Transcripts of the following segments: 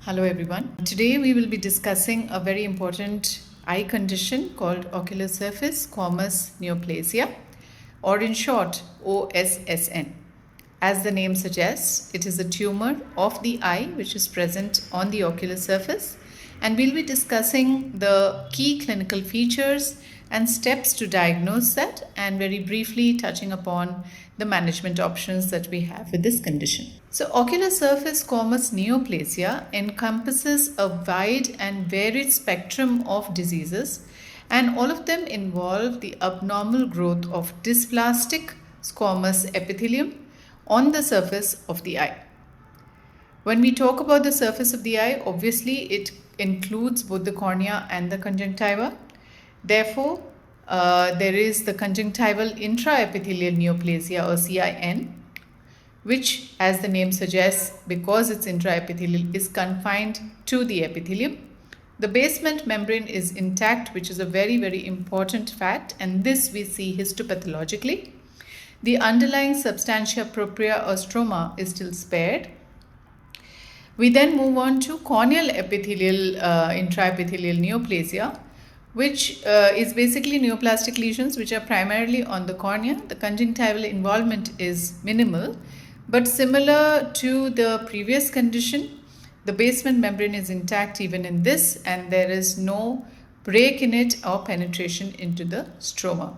Hello everyone. Today we will be discussing a very important eye condition called Ocular Surface Squamous Neoplasia, or in short OSSN. As the name suggests, it is a tumor of the eye which is present on the ocular surface, and we'll be discussing the key clinical features and steps to diagnose that, and very briefly touching upon the management options that we have with this condition. So ocular surface squamous neoplasia encompasses a wide and varied spectrum of diseases, and all of them involve the abnormal growth of dysplastic squamous epithelium on the surface of the eye. When we talk about the surface of the eye, obviously it includes both the cornea and the conjunctiva. Therefore, there is the conjunctival intraepithelial neoplasia, or CIN, which, as the name suggests, because it's intraepithelial, is confined to the epithelium. The basement membrane is intact, which is a very, very important fact, and this we see histopathologically. The underlying substantia propria or stroma is still spared. We then move on to corneal epithelial intraepithelial neoplasia, which is basically neoplastic lesions which are primarily on the cornea. The conjunctival involvement is minimal, but similar to the previous condition, the basement membrane is intact even in this, and there is no break in it or penetration into the stroma.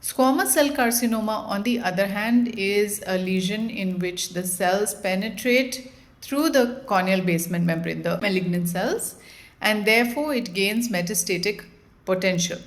Squamous cell carcinoma, on the other hand, is a lesion in which the cells penetrate through the corneal basement membrane, the malignant cells, and therefore it gains metastatic potential.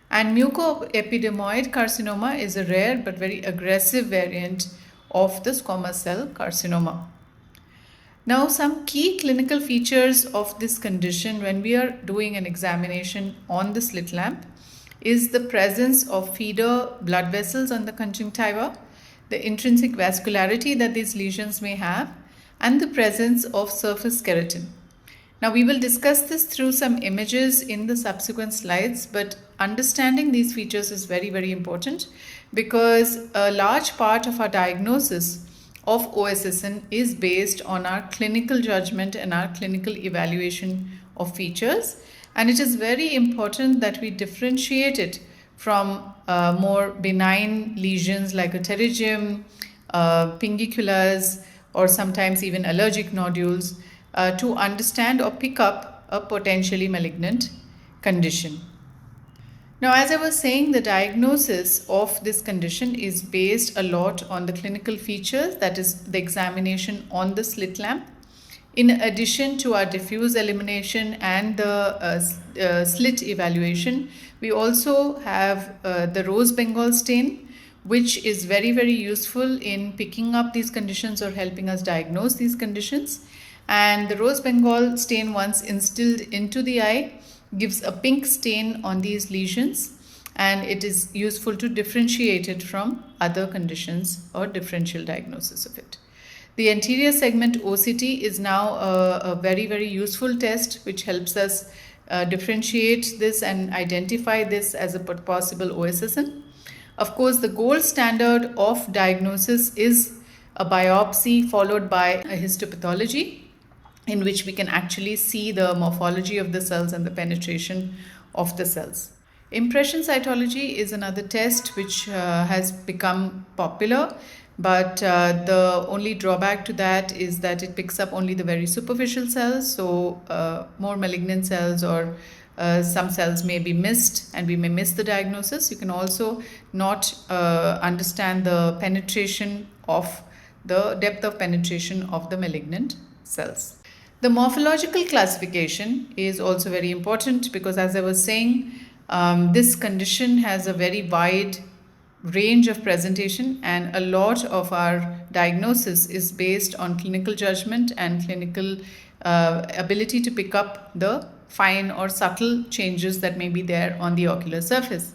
And mucoepidermoid carcinoma is a rare but very aggressive variant of the squamous cell carcinoma. Now, some key clinical features of this condition when we are doing an examination on the slit lamp is the presence of feeder blood vessels on the conjunctiva, the intrinsic vascularity that these lesions may have, and the presence of surface keratin. Now, we will discuss this through some images in the subsequent slides, but understanding these features is very, very important because a large part of our diagnosis of OSSN is based on our clinical judgment and our clinical evaluation of features. And it is very important that we differentiate it from more benign lesions like a pterygium, pinguiculars, or sometimes even allergic nodules to understand or pick up a potentially malignant condition. Now, as I was saying, the diagnosis of this condition is based a lot on the clinical features, that is the examination on the slit lamp. In addition to our diffuse elimination and the slit evaluation, we also have the rose Bengal stain, which is very, very useful in picking up these conditions or helping us diagnose these conditions. And the rose Bengal stain, once instilled into the eye, gives a pink stain on these lesions, and it is useful to differentiate it from other conditions or differential diagnosis of it. The anterior segment OCT is now a very, very useful test which helps us differentiate this and identify this as a possible OSSN. Of course, the gold standard of diagnosis is a biopsy followed by a histopathology, in which we can actually see the morphology of the cells and the penetration of the cells. Impression cytology is another test which has become popular, but the only drawback to that is that it picks up only the very superficial cells, so more malignant cells or some cells may be missed and we may miss the diagnosis. You can also not understand the penetration of the depth of penetration of the malignant cells. The morphological classification is also very important because, as I was saying, this condition has a very wide range of presentation, and a lot of our diagnosis is based on clinical judgment and clinical ability to pick up the fine or subtle changes that may be there on the ocular surface.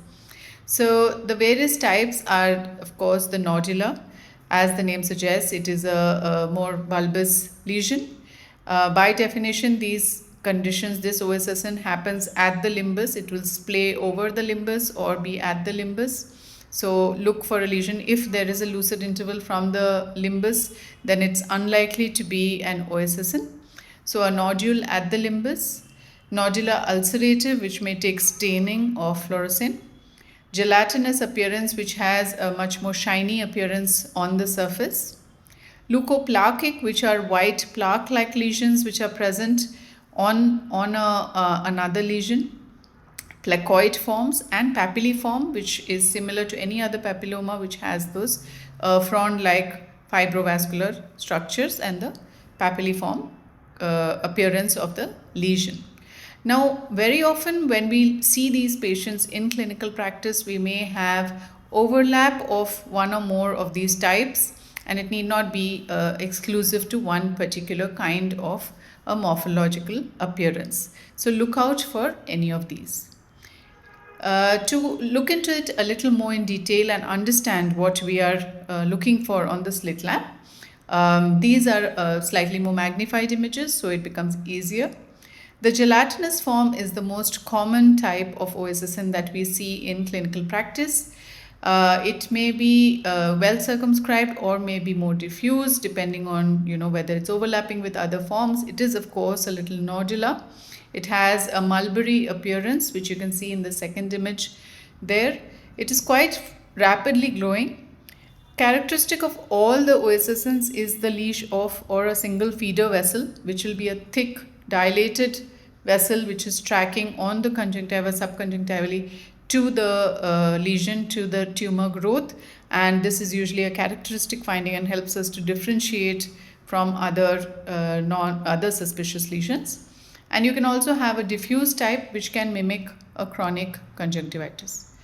So the various types are, of course, the nodular. As the name suggests, it is a more bulbous lesion. By definition, these conditions, this OSSN happens at the limbus. It will splay over the limbus or be at the limbus. So look for a lesion. If there is a lucid interval from the limbus, then it's unlikely to be an OSSN. So a nodule at the limbus, nodular ulcerative, which may take staining or fluorescein, gelatinous appearance, which has a much more shiny appearance on the surface, leukoplakic, which are white plaque-like lesions which are present on another lesion, placoid forms, and papilliform, which is similar to any other papilloma which has those frond-like fibrovascular structures and the papilliform appearance of the lesion. Now, very often when we see these patients in clinical practice, we may have overlap of one or more of these types, and it need not be exclusive to one particular kind of a morphological appearance. So look out for any of these. To look into it a little more in detail and understand what we are looking for on the slit lamp, these are slightly more magnified images, so it becomes easier. The gelatinous form is the most common type of OSSN that we see in clinical practice. It may be well circumscribed or may be more diffuse depending on whether it's overlapping with other forms. It is of course a little nodular. It has a mulberry appearance, which you can see in the second image there. It is quite rapidly glowing. Characteristic of all the OSSNs is the leash of or a single feeder vessel, which will be a thick dilated vessel which is tracking on the conjunctiva subconjunctivally to the lesion, to the tumor growth, and this is usually a characteristic finding and helps us to differentiate from other suspicious lesions. And you can also have a diffuse type which can mimic a chronic conjunctivitis.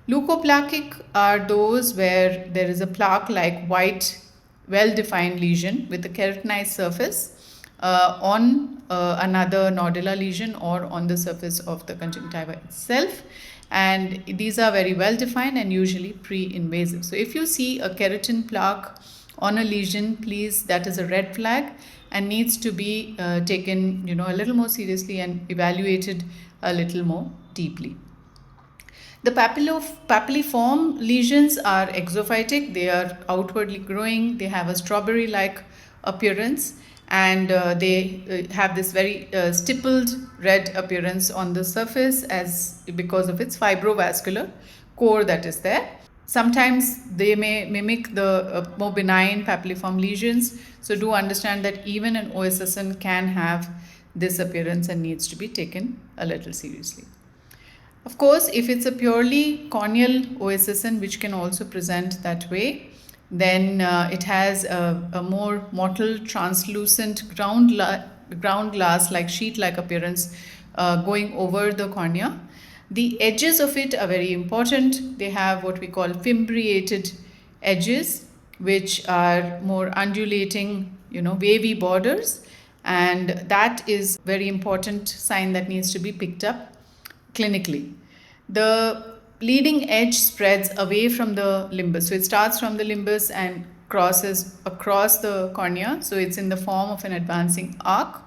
Leukoplakic are those where there is a plaque-like white, well-defined lesion with a keratinized surface on another nodular lesion or on the surface of the conjunctiva itself. And these are very well defined and usually pre-invasive. So if you see a keratin plaque on a lesion, please, that is a red flag and needs to be taken a little more seriously and evaluated a little more deeply. The papilliform lesions are exophytic. They are outwardly growing. They have a strawberry-like appearance, and they have this very stippled red appearance on the surface because of its fibrovascular core that is there. Sometimes they may mimic the more benign papilliform lesions, so do understand that even an OSSN can have this appearance and needs to be taken a little seriously. Of course, if it's a purely corneal OSSN, which can also present that way, then it has a more mottled, translucent ground glass like sheet-like appearance going over the cornea. The edges of it are very important. They have what we call fimbriated edges, which are more undulating, wavy borders, and that is very important sign that needs to be picked up clinically. The leading edge spreads away from the limbus. So it starts from the limbus and crosses across the cornea. So it's in the form of an advancing arc,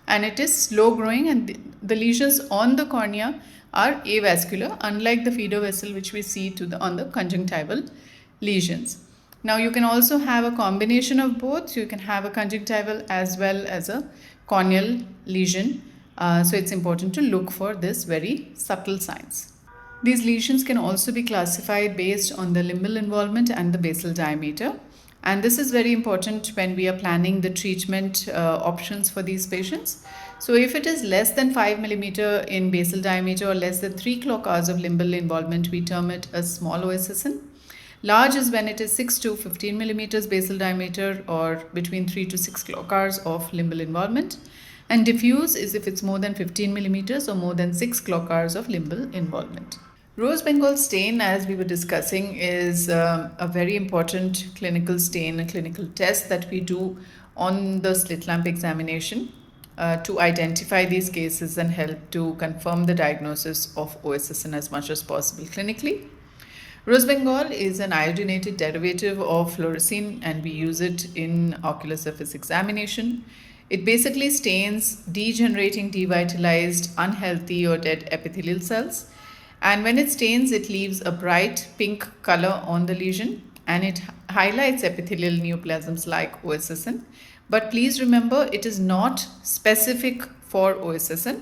and it is slow growing, and the lesions on the cornea are avascular, unlike the feeder vessel which we see on the conjunctival lesions. Now you can also have a combination of both. You can have a conjunctival as well as a corneal lesion. So it's important to look for this very subtle signs. These lesions can also be classified based on the limbal involvement and the basal diameter. And this is very important when we are planning the treatment options for these patients. So if it is less than 5 mm in basal diameter or less than 3 clock hours of limbal involvement, we term it a small OSSN. Large is when it is 6 to 15 mm basal diameter or between 3 to 6 clock hours of limbal involvement. And diffuse is if it's more than 15 mm or more than 6 clock hours of limbal involvement. Rose Bengal stain, as we were discussing, is a very important clinical stain, a clinical test that we do on the slit lamp examination to identify these cases and help to confirm the diagnosis of OSSN as much as possible clinically. Rose Bengal is an iodinated derivative of fluorescein, and we use it in ocular surface examination. It basically stains degenerating, devitalized, unhealthy or dead epithelial cells. And when it stains, it leaves a bright pink color on the lesion. and it highlights epithelial neoplasms like OSSN. But please remember, it is not specific for OSSN.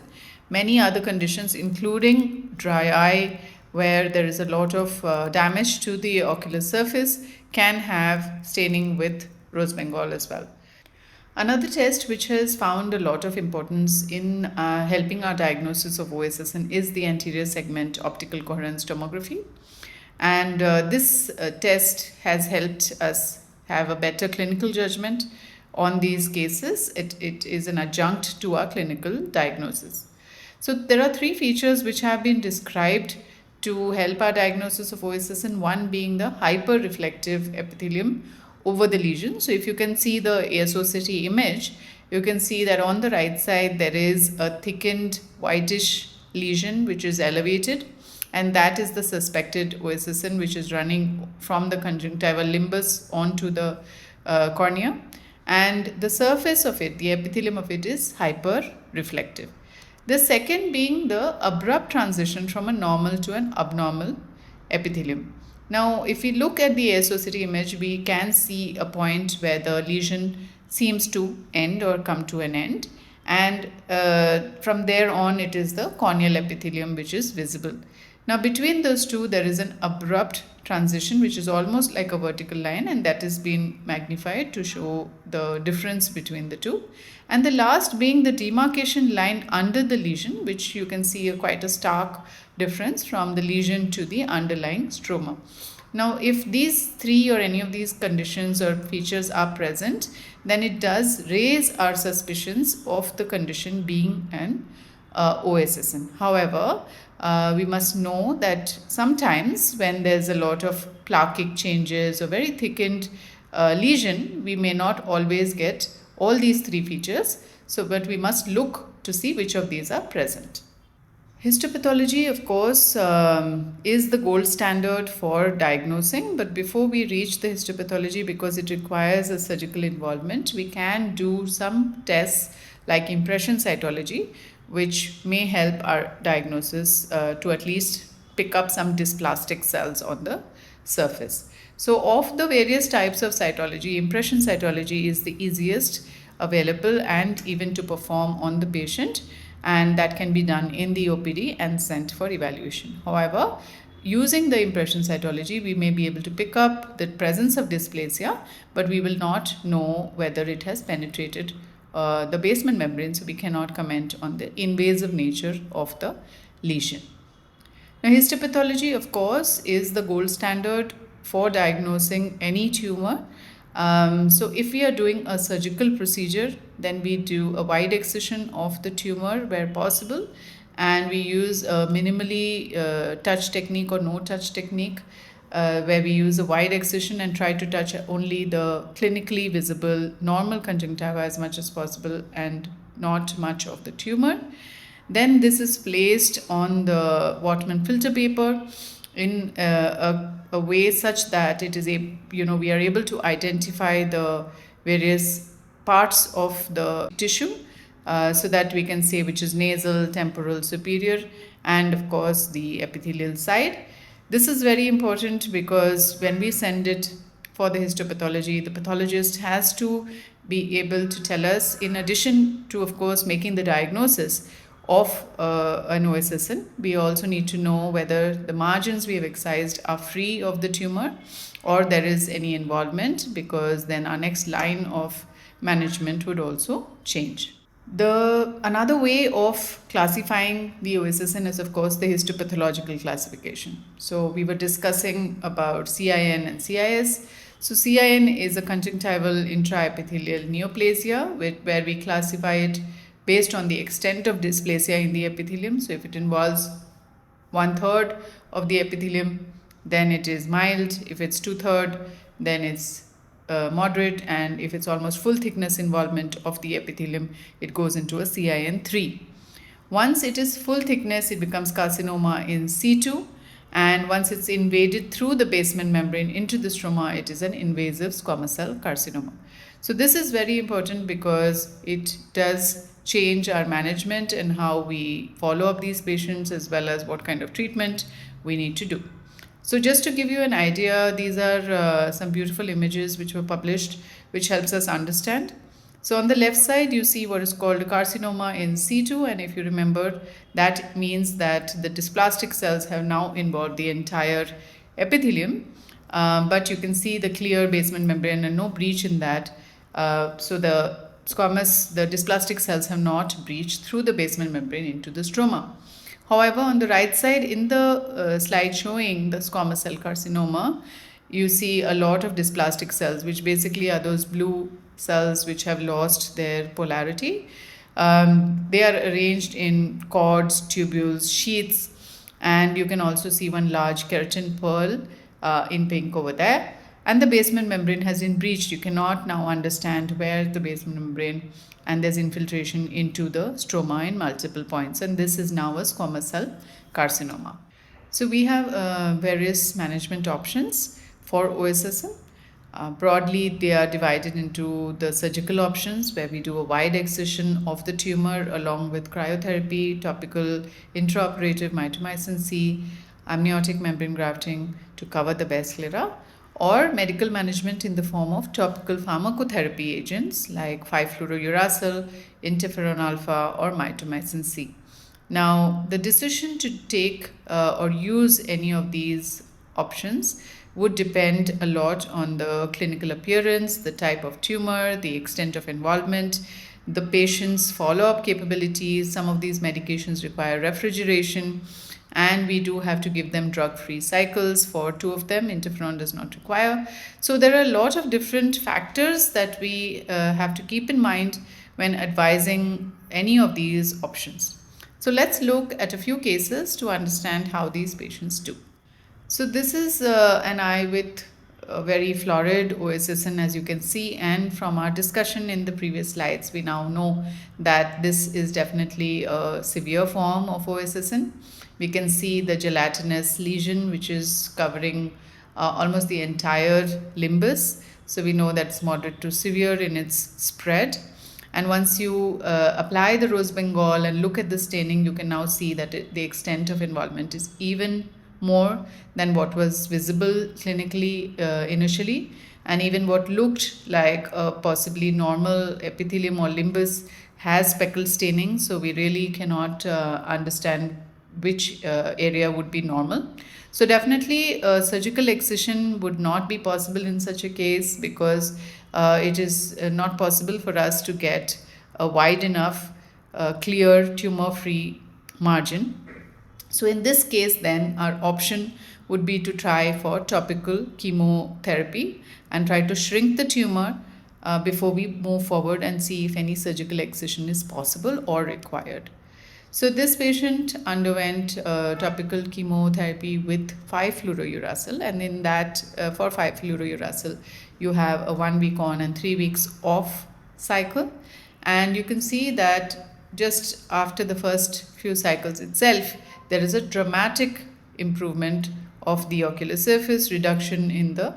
Many other conditions, including dry eye, where there is a lot of damage to the ocular surface, can have staining with rose bengal as well. Another test which has found a lot of importance in helping our diagnosis of OSSN is the anterior segment optical coherence tomography. And this test has helped us have a better clinical judgment on these cases. It is an adjunct to our clinical diagnosis. So there are three features which have been described to help our diagnosis of OSSN, one being the hyper-reflective epithelium over the lesion. So if you can see the AS-OCT image, you can see that on the right side there is a thickened whitish lesion which is elevated, and that is the suspected OSSN, which is running from the conjunctival limbus onto the cornea, and the surface of it, the epithelium of it, is hyper-reflective. The second being the abrupt transition from a normal to an abnormal epithelium. Now, if we look at the AS-OCT image, we can see a point where the lesion seems to end or come to an end, and from there on it is the corneal epithelium which is visible. Now, between those two there is an abrupt transition which is almost like a vertical line, and that is being magnified to show the difference between the two. And the last being the demarcation line under the lesion, which you can see quite a stark difference from the lesion to the underlying stroma. Now, if these three or any of these conditions or features are present, then it does raise our suspicions of the condition being an OSSN. However, we must know that sometimes when there's a lot of plaquic changes or very thickened lesion, we may not always get all these three features. So, but we must look to see which of these are present. Histopathology, of course, is the gold standard for diagnosing, but before we reach the histopathology, because it requires a surgical involvement, we can do some tests like impression cytology, which may help our diagnosis to at least pick up some dysplastic cells on the surface. So, of the various types of cytology, impression cytology is the easiest available and even to perform on the patient, and that can be done in the OPD and sent for evaluation. However, using the impression cytology, we may be able to pick up the presence of dysplasia, but we will not know whether it has penetrated the basement membrane, so we cannot comment on the invasive nature of the lesion. Now, histopathology, of course, is the gold standard for diagnosing any tumor. So if we are doing a surgical procedure, then we do a wide excision of the tumor where possible, and we use a minimally touch technique or no touch technique, where we use a wide excision and try to touch only the clinically visible normal conjunctiva as much as possible and not much of the tumor. Then this is placed on the Whatman filter paper in a way such that it is we are able to identify the various parts of the tissue so that we can say which is nasal, temporal, superior, and of course the epithelial side. This is very important because when we send it for the histopathology, the pathologist has to be able to tell us, in addition to of course making the diagnosis of an OSSN, we also need to know whether the margins we have excised are free of the tumor or there is any involvement, because then our next line of management would also change. Another way of classifying the OSSN is of course the histopathological classification. So we were discussing about CIN and CIS. So CIN is a conjunctival intraepithelial neoplasia where we classify it based on the extent of dysplasia in the epithelium. So if it involves 1/3 of the epithelium, then it is mild. If it's 2/3, then it's moderate, and if it's almost full thickness involvement of the epithelium, it goes into a CIN3. Once it is full thickness, it becomes carcinoma in C2, and once it's invaded through the basement membrane into the stroma, it is an invasive squamous cell carcinoma. So this is very important because it does change our management and how we follow up these patients, as well as what kind of treatment we need to do. So just to give you an idea, these are some beautiful images which were published, which helps us understand. So on the left side, you see what is called carcinoma in situ, and if you remember, that means that the dysplastic cells have now involved the entire epithelium, but you can see the clear basement membrane and no breach in that. So the dysplastic cells have not breached through the basement membrane into the stroma. However, on the right side in the slide showing the squamous cell carcinoma, you see a lot of dysplastic cells, which basically are those blue cells which have lost their polarity. They are arranged in cords, tubules, sheaths, and you can also see one large keratin pearl in pink over there. And the basement membrane has been breached. You cannot now understand where the basement membrane, and there's infiltration into the stroma in multiple points. And this is now a squamous cell carcinoma. So we have various management options for OSSN. Broadly, they are divided into the surgical options, where we do a wide excision of the tumor along with cryotherapy, topical intraoperative mitomycin C, amniotic membrane grafting to cover the base sclera, or medical management in the form of topical pharmacotherapy agents like 5-fluorouracil, interferon alpha, or mitomycin C. Now, the decision to take or use any of these options would depend a lot on the clinical appearance, the type of tumor, the extent of involvement, the patient's follow-up capabilities. Some of these medications require refrigeration, and we do have to give them drug-free cycles for 2 of them. Interferon does not require. So there are a lot of different factors that we have to keep in mind when advising any of these options. So let's look at a few cases to understand how these patients do. So this is an eye with a very florid OSSN, as you can see, and from our discussion in the previous slides, we now know that this is definitely a severe form of OSSN. We can see the gelatinous lesion, which is covering almost the entire limbus. So we know that's moderate to severe in its spread. And once you apply the rose bengal and look at the staining, you can now see that the extent of involvement is even more than what was visible clinically initially, and even what looked like a possibly normal epithelium or limbus has speckled staining. So we really cannot understand which area would be normal. So definitely surgical excision would not be possible in such a case, because it is not possible for us to get a wide enough clear tumor-free margin. So in this case then, our option would be to try for topical chemotherapy and try to shrink the tumor before we move forward and see if any surgical excision is possible or required. So this patient underwent topical chemotherapy with 5-fluorouracil, and in that for 5-fluorouracil you have a 1 week on and 3 weeks off cycle, and you can see that just after the first few cycles itself, there is a dramatic improvement of the ocular surface, reduction in the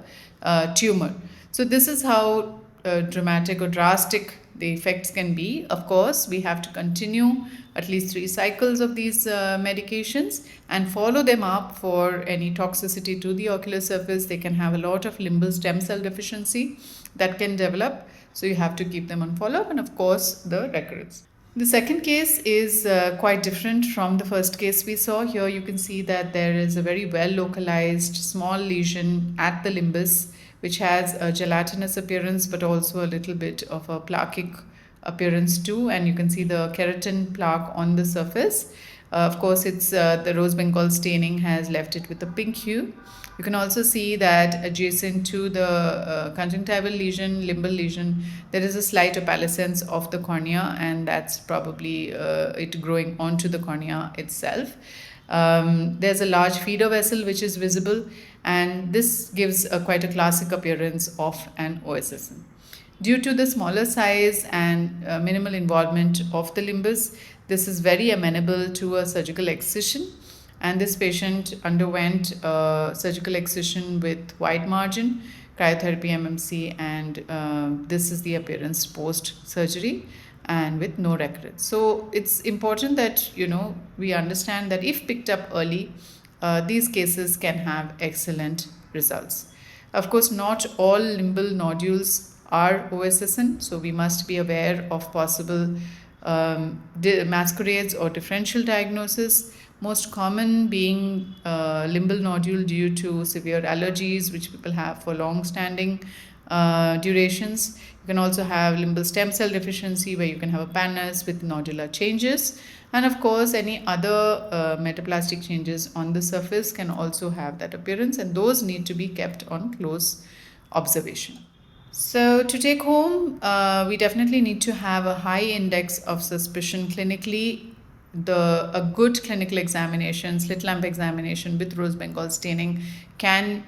tumor. So this is how dramatic or drastic the effects can be. Of course, we have to continue at least 3 cycles of these medications and follow them up for any toxicity to the ocular surface. They can have a lot of limbal stem cell deficiency that can develop. So you have to keep them on follow-up, and of course the recurrence. The second case is quite different from the first case we saw. Here you can see that there is a very well localized small lesion at the limbus, which has a gelatinous appearance but also a little bit of a plaquic appearance too, and you can see the keratin plaque on the surface. Of course, it's the rose bengal staining has left it with a pink hue. You can also see that adjacent to the conjunctival lesion, limbal lesion, there is a slight opalescence of the cornea, and that's probably it growing onto the cornea itself. There's a large feeder vessel which is visible, and this gives quite a classic appearance of an OSSN. Due to the smaller size and minimal involvement of the limbus, this is very amenable to a surgical excision, and this patient underwent surgical excision with wide margin, cryotherapy MMC, and this is the appearance post-surgery and with no recurrence. So it's important that we understand that if picked up early, these cases can have excellent results. Of course, not all limbal nodules are OSSN, so we must be aware of possible masquerades or differential diagnosis. Most common being limbal nodule due to severe allergies which people have for long-standing durations. You can also have limbal stem cell deficiency where you can have a pannus with nodular changes. And of course, any other metaplastic changes on the surface can also have that appearance, and those need to be kept on close observation. So to take home, we definitely need to have a high index of suspicion clinically. A good clinical examination, slit-lamp examination with rose Bengal staining can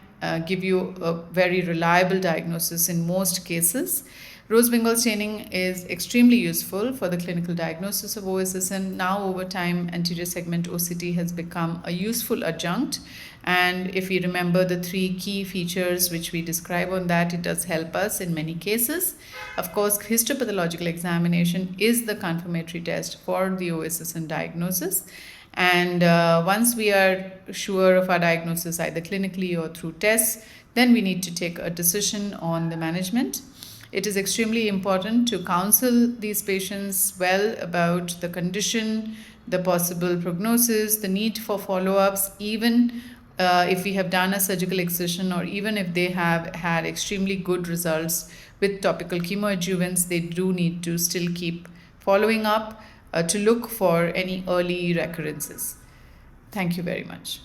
give you a very reliable diagnosis in most cases. Rose Bengal staining is extremely useful for the clinical diagnosis of OSSN. Now, over time, anterior segment OCT has become a useful adjunct. And if we remember the 3 key features which we describe on that, it does help us in many cases. Of course, histopathological examination is the confirmatory test for the OSSN diagnosis. And once we are sure of our diagnosis, either clinically or through tests, then we need to take a decision on the management. It is extremely important to counsel these patients well about the condition, the possible prognosis, the need for follow-ups, even if we have done a surgical excision, or even if they have had extremely good results with topical chemoadjuvants, they do need to still keep following up to look for any early recurrences. Thank you very much.